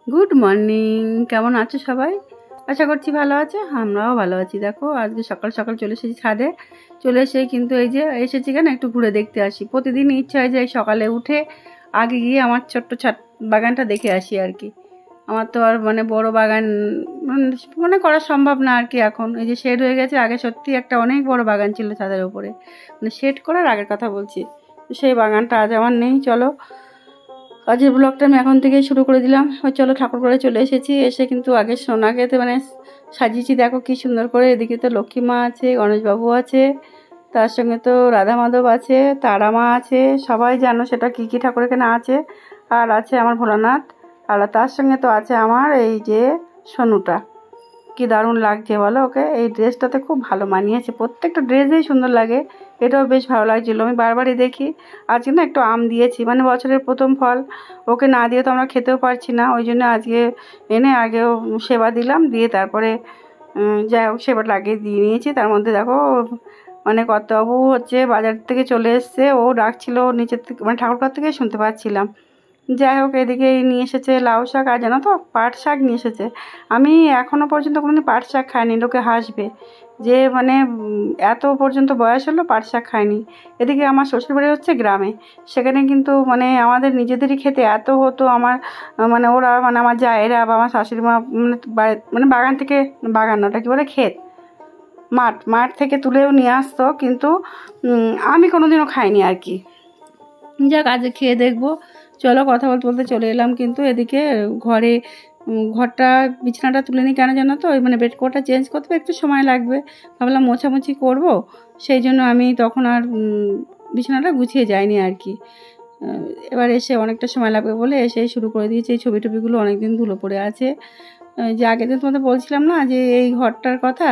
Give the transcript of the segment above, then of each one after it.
Good morning. কেমন আছো সবাই? আশা করছি ভালো আছে, আমরাও ভালো আছি। দেখো আজকে সকাল সকাল চলে এসেছি ছাদে। চলে এসে কিন্তু এই যে এসেছি কেন একটু ঘুরে দেখতে আসি। প্রতিদিন ইচ্ছা হয় যে সকালে উঠে আগে গিয়ে আমার ছোট্ট ছাদ বাগানটা দেখে আসি আর কি। আমার তো আর বড় বাগান করা সম্ভব না আর কি। এখন এই যে শেড হয়ে গেছে, আগে সত্যি একটা অনেক বড় বাগান ছিল ছাদের উপরে, শেড করার আগের কথা বলছি। সেই বাগানটা আজ আমার নেই। চলো আজকের ব্লগটা আমি এখন থেকেই শুরু করে দিলাম। চলো ঠাকুর করে চলে এসেছি। এসে কিন্তু আগে সোনাকে তো সাজিয়েছি। দেখো কি সুন্দর করে। এদিকে তো লক্ষ্মী মা আছে, গণেশবাবু আছে, তার সঙ্গে তো রাধা মাধব আছে, তারা মা আছে। সবাই জানো সেটা কি কি ঠাকুর এখানে আছে। আর আছে আমার ভোলানাথ। আর তার সঙ্গে তো আছে আমার এই যে সোনুটা। কি দারুণ লাগছে বলো ওকে। এই ড্রেসটাতে খুব ভালো মানিয়েছে, প্রত্যেকটা ড্রেসেই সুন্দর লাগে। এটাও বেশ ভালো লাগছিলো, আমি বারবারই দেখি। আজকে না একটু আম দিয়েছি, বছরের প্রথম ফল, ওকে না দিয়ে তো আমরা খেতেও পারছি না। ওই জন্য আজকে এনে আগেও সেবা দিলাম, দিয়ে তারপরে যাই হোক সেবা লাগিয়ে দিয়ে নিয়েছি। তার মধ্যে দেখো কর্তাবাবু বাজার থেকে চলে এসছে, ও ডাকছিল নিচের থেকে, ঠাকুরঘর থেকে শুনতে পাচ্ছিলাম। যাই হোক এদিকে নিয়ে এসেছে লাউ শাক, আর জানো তো পাট শাক নিয়ে এসেছে। আমি এখনও পর্যন্ত কোনোদিন পাট শাক খাইনি, লোকে হাসবে যে এত পর্যন্ত বয়স হলো পাট শাক খাইনি। এদিকে আমার শ্বশুরবাড়ি হচ্ছে গ্রামে, সেখানে কিন্তু আমাদের নিজেদেরই খেতে এত হতো। আমার ওরা আমার জায়েরা বা আমার শাশুড়ি মা বাগান থেকে, বাগান ওটা কি বলে, ক্ষেত, মাঠ থেকে তুলেও নিয়ে আসতো, কিন্তু আমি কোনোদিনও খাইনি আর কি। যাক আজ খেয়ে দেখবো। চলো কথা বলতে বলতে চলে এলাম কিন্তু এদিকে ঘরটা বিছানাটা তুলে নিই। কেন জানো তো, ওই বেড কভারটা চেঞ্জ করতে একটু সময় লাগবে। ভাবলাম মোছামুছি করব, সেই জন্য আমি তখন আর বিছানাটা গুছিয়ে যাইনি আর কি। এবার এসে অনেকটা সময় লাগবে বলে এসেই শুরু করে দিয়েছি। এই ছবিটবিগুলো অনেকদিন ধুলো পড়ে আছে। যে আগের দিন তোমাদের বলছিলাম না যে এই ঘরটার কথা।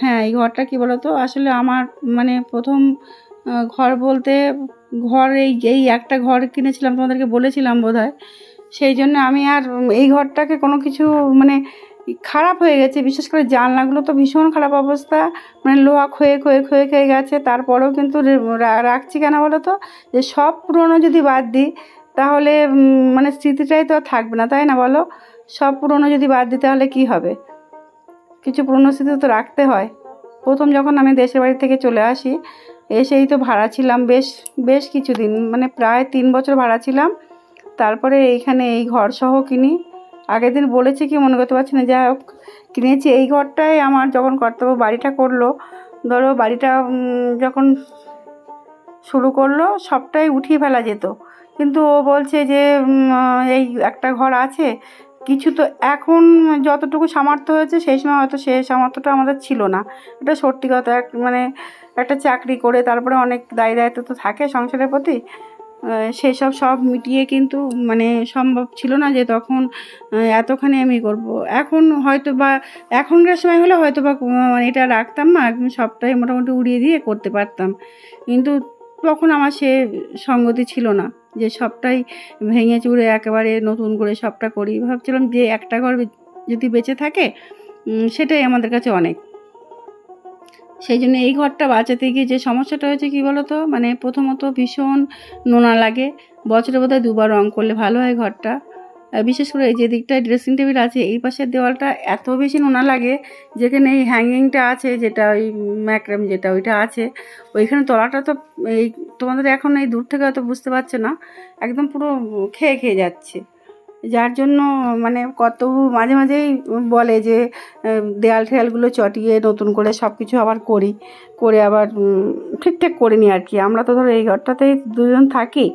হ্যাঁ, এই ঘরটা কি বলতো, আসলে আমার প্রথম ঘর বলতে ঘর এই একটা ঘর কিনেছিলাম, তোমাদেরকে বলেছিলাম বোধহয়। সেই জন্য আমি আর এই ঘরটাকে কোনো কিছু খারাপ হয়ে গেছে। বিশেষ করে জানলাগুলো তো ভীষণ খারাপ অবস্থা, লোহা ক্ষয়ে ক্ষয়ে ক্ষয়ে ক্ষয়ে গেছে। তারপরেও কিন্তু রাখছি কেন বলো তো, যে সব পুরনো যদি বাদ দিই তাহলে স্মৃতিটাই তো আর থাকবে না, তাই না বলো? সব পুরনো যদি বাদ দিই তাহলে কি হবে? কিছু পুরনো স্মৃতি তো রাখতে হয়। প্রথম যখন আমি দেশের বাড়ি থেকে চলে আসি, এসেই তো ভাড়া ছিলাম বেশ কিছুদিন, প্রায় 3 বছর ভাড়া ছিলাম। তারপরে এইখানে এই ঘর সহ কিনি। আগের দিন বলেছি কি মনে করতে পারছি না, যাই হোক কিনেছি। এই ঘরটাই আমার যখন কর্তাবাবু বাড়িটা করলো, ধরো বাড়িটা যখন শুরু করলো সবটাই উঠিয়ে ফেলা যেত, কিন্তু ও বলছে যে এই একটা ঘর আছে কিছু। তো এখন যতটুকু সামর্থ্য হয়েছে, সেই সময় হয়তো সেই সামর্থ্যটা আমাদের ছিল না। এটা সত্যি কথা। একটা চাকরি করে তারপরে অনেক দায় দায়িত্ব তো থাকে সংসারের প্রতি, সেই সব মিটিয়ে কিন্তু সম্ভব ছিল না যে তখন এতখানি আমি করব। এখন হয়তো বা এখনকার সময় হলে হয়তো বা এটা রাখতাম না, একদম সবটাই মোটামুটি উড়িয়ে দিয়ে করতে পারতাম। কিন্তু তখন আমার সে সঙ্গতি ছিল না যে সবটাই ভেঙে চুরে একেবারে নতুন করে সবটা করি। ভাবছিলাম যে একটা ঘর যদি বেঁচে থাকে সেটাই আমাদের কাছে অনেক। সেই জন্য এই ঘরটা বাঁচাতে গিয়ে যে সমস্যাটা হয়েছে কি বলতো, প্রথমত ভীষণ নোনা লাগে। বছরে বোধহয় 2বার রং করলে ভালো হয় ঘরটা। বিশেষ করে এই যে দিকটায় ড্রেসিং টেবিল আছে, এই পাশের দেওয়ালটা এত বেশি নোনা লাগে। যেখানে এই হ্যাঙ্গিংটা আছে, যেটা ওই ম্যাক্রাম যেটা ওইটা আছে, ওইখানে তলাটা তো এই তোমাদের এখন এই দূর থেকে হয়তো বুঝতে পারছো না, একদম পুরো খেয়ে খেয়ে যাচ্ছে। যার জন্য কত মাঝে মাঝেই বলে যে দেয়াল ঠেয়ালগুলো চটিয়ে নতুন করে সব কিছু আবার করে আবার ঠিকঠাক করে নিই আর কি। আমরা তো ধরো এই ঘরটাতেই 2জন থাকি,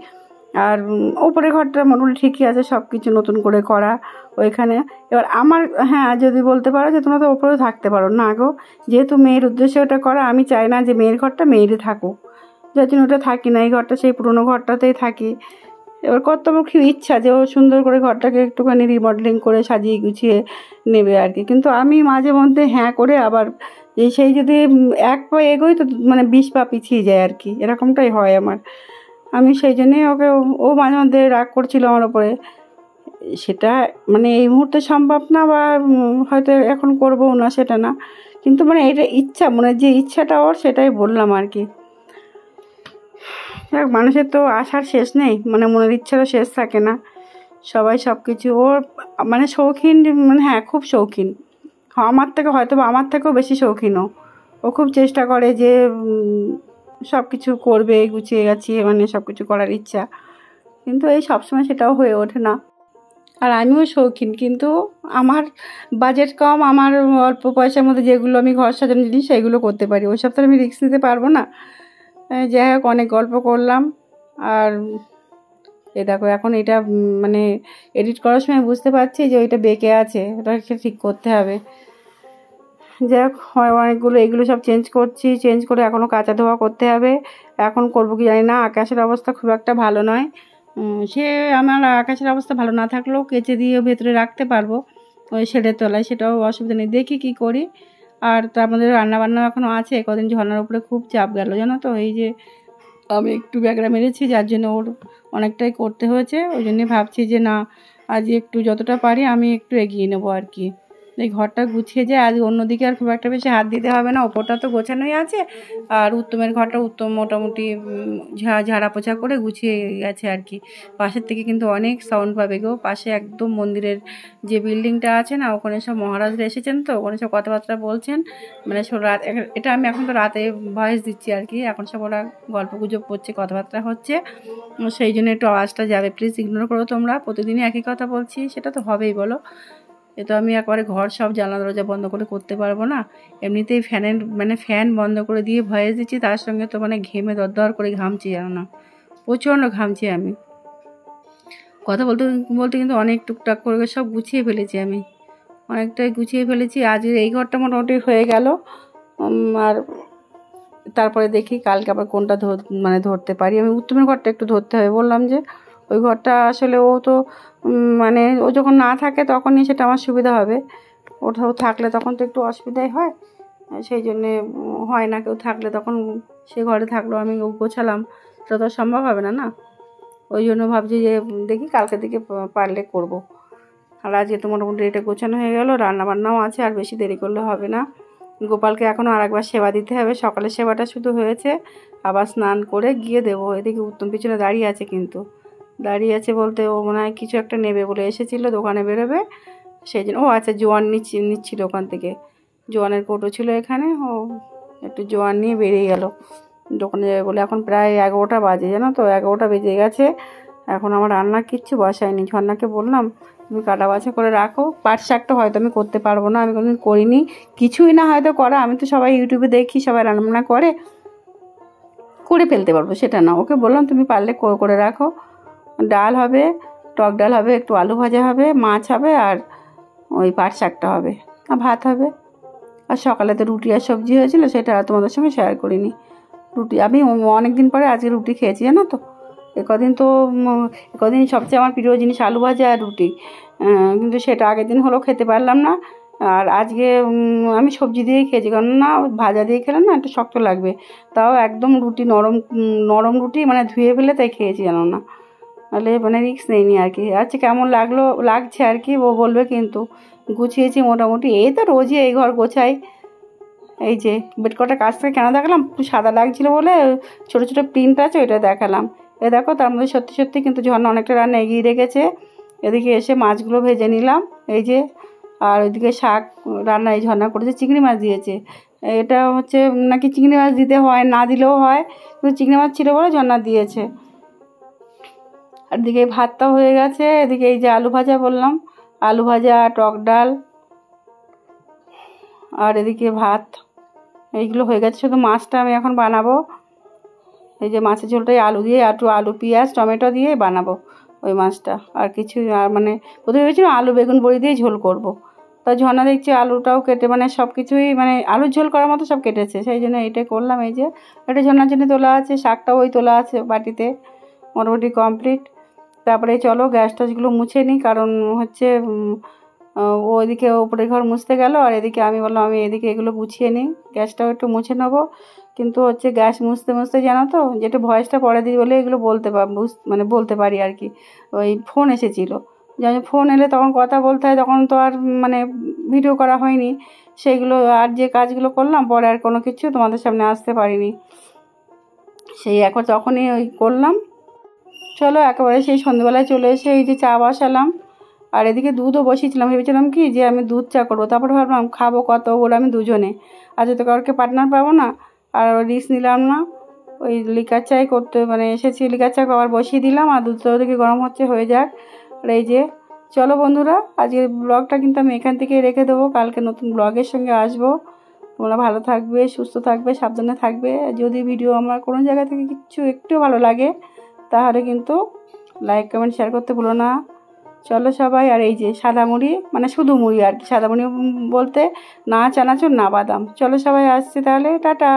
আর ওপরে ঘরটা মোটামুটি ঠিকই আছে, সব কিছু নতুন করে করা ওইখানে। এবার আমার, হ্যাঁ যদি বলতে পারো যে তোমরা তো ওপরেও থাকতে পারো, না গো, যেহেতু মেয়ের উদ্দেশ্যে ওটা করা, আমি চাই না যে মেয়ের ঘরটা মেয়েরই থাকুক, যার জন্য ওটা থাকি না। এই ঘরটা সেই পুরোনো ঘরটাতেই থাকি। এবার কর্তব্য খুব ইচ্ছা যে ও সুন্দর করে ঘরটাকে একটুখানি রিমডেলিং করে সাজিয়ে গুছিয়ে নেবে আর কি। কিন্তু আমি মাঝে মধ্যে হ্যাঁ করে আবার সেই যদি 1 পা এগোই তো 20 পা পিছিয়ে যায় আর কি, এরকমটাই হয় আমার। আমি সেই জন্যেই ওকে, ও মাঝে মধ্যে রাগ করছিল আমার ওপরে। সেটা এই মুহূর্তে সম্ভব না, বা হয়তো এখন করবো না সেটা না, কিন্তু এটা ইচ্ছা, যে ইচ্ছাটা ওর, সেটাই বললাম আর কি। মানুষের তো আশার শেষ নেই, মনের ইচ্ছারও শেষ থাকে না। সবাই সব কিছু, ওর মানে শৌখিন, মানে হ্যাঁ খুব শৌখিন, আমার থেকে হয়তো বা আমার থেকেও বেশি শৌখিনও। ও খুব চেষ্টা করে যে সব কিছু করবে গুছিয়ে গাছিয়ে, মানে সব কিছু করার ইচ্ছা, কিন্তু এই সবসময় সেটাও হয়ে ওঠে না। আর আমিও শৌখিন, কিন্তু আমার বাজেট কম, আমার অল্প পয়সার মধ্যে যেগুলো আমি ঘর সাজানোর জিনিস সেগুলো করতে পারি, ওইসব তো আমি রিস্ক নিতে পারবো না। যাই হোক, অনেক গল্প করলাম। আর এই দেখো এখন এটা মানে এডিট করার সময় বুঝতে পারছি যে ওইটা বেঁকে আছে, ওটাকে ঠিক করতে হবে। যাই হোক, অনেকগুলো এগুলো সব চেঞ্জ করছি, চেঞ্জ করে এখনও কাচা ধোয়া করতে হবে। এখন করবো কি জানি না, আকাশের অবস্থা খুব একটা ভালো নয়। সে আমার আকাশের অবস্থা ভালো না থাকলেও কেচে দিয়ে ভেতরে রাখতে পারবো ওই শেডের তলায়, সেটাও অসুবিধা নেই, দেখি কি করি। আর তার মধ্যে রান্নাবান্না এখনও আছে, কদিন ঝর্নার উপরে খুব চাপ গেল জানো তো, এই যে আমি একটু ব্যাগরা মেরেছি যার জন্য ওর অনেকটাই করতে হয়েছে। ওই জন্যে ভাবছি যে না, আজ একটু যতটা পারি আমি একটু এগিয়ে নেবো আর কি। এই ঘরটা গুছিয়ে যায়, আজ অন্যদিকে আর খুব একটা বেশি হাত দিতে হবে না, ওপরটা তো গোছানোই আছে। আর উত্তমের ঘরটা উত্তম মোটামুটি ঝাড়া পোছা করে গুছিয়ে গেছে আর কি। পাশের থেকে কিন্তু অনেক সাউন্ড পাবে গো, পাশে একদম মন্দিরের যে বিল্ডিংটা আছে না, ওখানে সব মহারাজরা এসেছেন, তো ওখানে সব কথাবার্তা বলছেন। মানে সব রাত, এটা আমি এখন তো রাতে ভয়েস দিচ্ছি আর কি, এখন সব ওরা গল্প গুজব করছে, কথাবার্তা হচ্ছে, সেই জন্য একটু আওয়াজটা যাবে, প্লিজ ইগনোর করো তোমরা। প্রতিদিনই একই কথা বলছি, সেটা তো হবেই বলো। এ তো আমি একবারে ঘর সব জানলা দরজা বন্ধ করে করতে পারবো না। এমনিতেই ফ্যান বন্ধ করে দিয়ে ভয়েস দিচ্ছি, তার সঙ্গে তো মানে ঘেমে দরদর করে ঘামছি, জানো না, প্রচণ্ড ঘামছি আমি। কথা বলতে বলতে কিন্তু অনেক টুকটাক করে সব গুছিয়ে ফেলেছি আমি, অনেকটাই গুছিয়ে ফেলেছি। আজ এই ঘরটা মোটামুটি হয়ে গেল। আর তারপরে দেখি কালকে আবার কোনটা ধরতে পারি। আমি উত্তমের ঘরটা একটু ধরতে হবে, বললাম যে ওই ঘরটা আসলে ও তো মানে ও যখন না থাকে তখনই সেটা আমার সুবিধা হবে, ওটাও থাকলে তখন তো একটু অসুবিধাই হয়, সেই জন্যে হয় না। কেউ থাকলে তখন সে ঘরে থাকলেও আমি গোছালাম, সেটা তো সম্ভব হবে না না। ওই জন্য ভাবছি যে দেখি কালকে দিকে পারলে করব। আর আজকে তো মোটামুটি এটা গোছানো হয়ে গেল, রান্নাবান্নাও আছে, আর বেশি দেরি করলে হবে না। গোপালকে এখনও আরেকবার সেবা দিতে হবে, সকালের সেবাটা শুধু হয়েছে, আবার স্নান করে গিয়ে দেবো। এদিকে উত্তম পিছনে দাঁড়িয়ে আছে, কিন্তু দাঁড়িয়ে আছে বলতে ও মনে হয় কিছু একটা নেবে বলে এসেছিলো, দোকানে বেরোবে, সেই জন্য। ও আচ্ছা, জোয়ান নিচ্ছিল ওখান থেকে, জোয়ানের কৌটো ছিল এখানে, ও একটু জোয়ান নিয়ে বেরিয়ে গেল দোকানে যাবে বলে। এখন প্রায় 11টা বাজে, জানো তো, 11টা বেজে গেছে। এখন আমার রান্না কিচ্ছু বসায়নি, ঝর্ণাকে বললাম তুমি কাটা বাছা করে রাখো। পাট শাকটা হয়তো আমি করতে পারবো না, আমি কোনোদিন করিনি, কিছুই না হয়তো করা, আমি তো সবাই ইউটিউবে দেখি সবাই রান্না করে ফেলতে পারবো, সেটা না। ওকে বললাম তুমি পারলে করে রাখো, ডাল হবে, টক ডাল হবে, একটু আলু ভাজা হবে, মাছ হবে, আর ওই পাট শাকটা হবে, আর ভাত হবে। আর সকালে তো রুটি আর সবজি হয়েছিল, সেটা তোমাদের সঙ্গে শেয়ার করিনি। রুটি আমি অনেক দিন পরে আজকে রুটি খেয়েছি, জানো তো। একদিন সবচেয়ে আমার প্রিয় জিনিস আলু ভাজা আর রুটি, কিন্তু সেটা আগের দিন হলো খেতে পারলাম না। আর আজকে আমি সবজি দিয়েই খেয়েছি, কারণ না ভাজা দিয়ে খেলে না একটু শক্ত লাগবে, তাও একদম রুটি নরম রুটি, মানে ধুয়ে ফেলে তাই খেয়েছি, জানো না, নাহলে মানে রিস্ক নেইনি আর কি। আচ্ছা কেমন লাগছে আর কি ও বলবে, কিন্তু গুছিয়েছি মোটামুটি। এই তো রোজই এই ঘর গোছাই। এই যে বেড কটা কাছ থেকে কেন দেখালাম, সাদা লাগছিলো বলে, ছোটো ছোটো প্রিন্ট আছে ওইটা দেখালাম। এ দেখো, তার মধ্যে সত্যি সত্যি কিন্তু ঝর্ণা অনেকটা রান্না এগিয়ে রেখেছে। এদিকে এসে মাছগুলো ভেজে নিলাম, এই যে। আর ওইদিকে শাক রান্না এই ঝর্ণা করেছে, চিংড়ি মাছ দিয়েছে। এটা হচ্ছে নাকি চিংড়ি মাছ দিতে হয়, না দিলেও হয়, কিন্তু চিংড়ি মাছ ছিল বলে ঝর্ণা দিয়েছে। আর এদিকে ভাতটাও হয়ে গেছে, এদিকে এই যে আলু ভাজা বললাম, আলু ভাজা, টক ডাল, আর এদিকে ভাত, এইগুলো হয়ে গেছে। শুধু মাছটা আমি এখন বানাবো, এই যে মাছের ঝোলটাই আলু দিয়ে, একটু আলু পেঁয়াজ টমেটো দিয়ে বানাবো ওই মাছটা, আর কিছু আর মানে প্রথমে ভেবেছিলাম আলু বেগুন বড়ি দিয়ে ঝোল করব। তা ঝর্ণা দেখছি আলুটাও কেটে, মানে সব কিছুই মানে আলুর ঝোল করার মতো সব কেটেছে, সেই জন্য এইটাই করলাম। এই যে এটা ঝর্ণার জন্য তোলা আছে, শাকটাও ওই তোলা আছে বাটিতে, মোটামুটি কমপ্লিট। তারপরে চলো গ্যাস ট্যাসগুলো মুছে নিই, কারণ হচ্ছে ও এদিকে ওপরে ঘর মুছতে গেল, আর এদিকে আমি বললাম আমি এদিকে এগুলো গুছিয়ে নিই, গ্যাসটাও একটু মুছে নেবো। কিন্তু হচ্ছে গ্যাস মুছতে মুছতে জানো তো, যেটা ভয়েসটা পরে দিই বলে এগুলো মানে বলতে পারি আর কি। ওই ফোন এসেছিলো, যেমন ফোন এলে তখন কথা বলতে হয়, তখন তো আর মানে ভিডিও করা হয়নি, সেইগুলো আর যে কাজগুলো করলাম পরে আর কোনো কিছু তোমাদের সামনে আসতে পারিনি, সেই একবার তখনই ওই করলাম। চলো একেবারে সেই সন্ধ্যেবেলায় চলে এসে এই যে চা বসালাম, আর এদিকে দুধও বসিয়েছিলাম, ভেবেছিলাম কি যে আমি দুধ চা করবো, তারপরে ভাবলাম খাবো কত বলে আমি দুজনে, আজ তো কাউকে পার্টনার পাবো না, আর রিস্ক নিলাম না। ওই লিকার চাই করতে মানে এসেছি, লিকার চা আবার বসিয়ে দিলাম, আর দুধটা ওদিকে গরম হচ্ছে, হয়ে যাক। আর এই যে চলো বন্ধুরা, আজকের ব্লগটা কিন্তু আমি এখান থেকেই রেখে দেবো, কালকে নতুন ব্লগের সঙ্গে আসবো। তোমরা ভালো থাকবে, সুস্থ থাকবে, সাবধানে থাকবে। যদি ভিডিও আমার কোনো জায়গা থেকে কিছু একটু ভালো লাগে তাহলে কিন্তু লাইক কমেন্ট শেয়ার করতে ভুলো না। চলো সবাই, আর এই যে সাদা মুড়ি মানে শুধু মুড়ি আর কি, সাদা মুড়ি বলতে না চানাচুর না বাদাম। চলো সবাই আসছি তাহলে, টাটা।